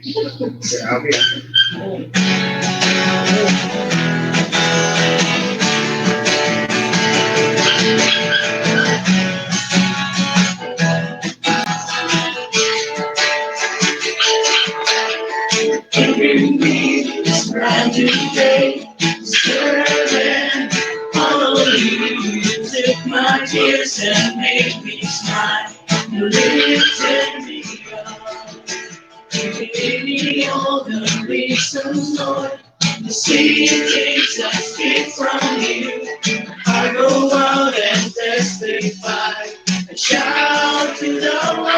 Grabe Giving me this brand new day, serving all of you. You took my tears and made me smile. You lifted me up. You gave me all the reasons, Lord, to see things I speak from you. I go out and testify and shout to the world.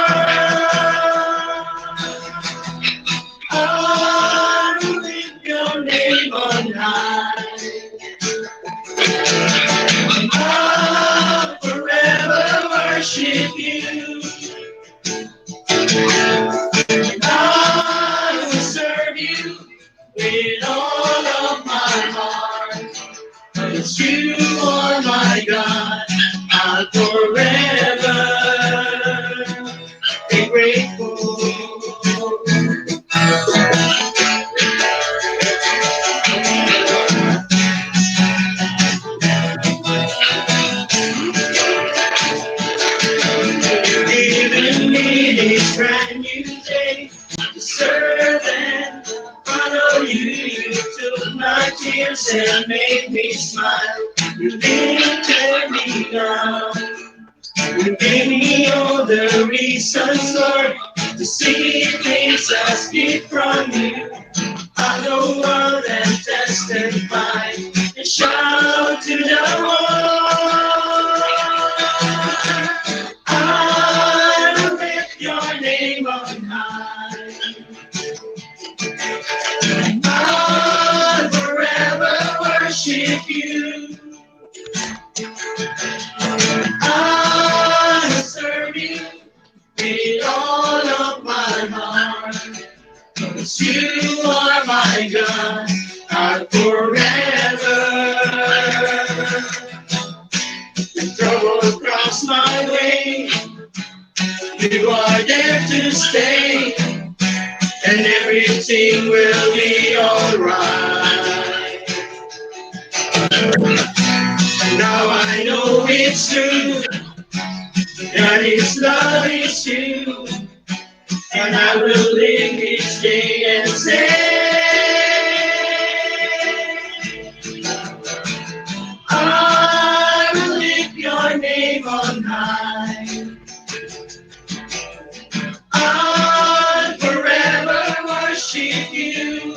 I will lift your name on high. I'll forever worship you. I will serve you with all of my heart. Cause you are my God. I'll forever be grateful. Giving me this brand new day to serve and follow you. You took my tears and made me smile. You lifted me up. You gave me all the reasons, Lord, to see things I speak from you. I go out and testify and shout to the world. I will lift your name on high. I'll forever worship you. I will serve you with all of my heart. Cause you are my God. I'll forever. When trouble cross my way, you are there to stay, and everything will be alright. Now I know it's true, that His love is true, and I will live each day and say, I will lift your name on high. I'll forever worship you.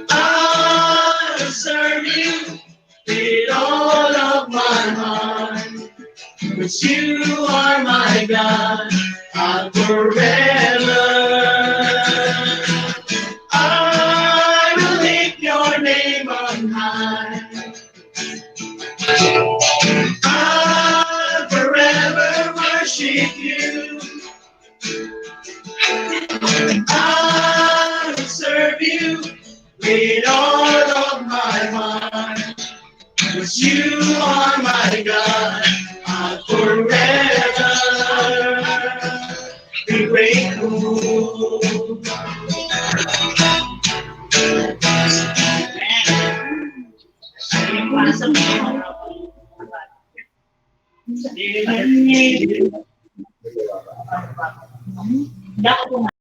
I'll serve you with all of my heart. But you are my God. I'll forever. I will lift your name on high. I'll forever worship you. I will serve you with all of my heart. Cause you are my God. I'll forever be grateful.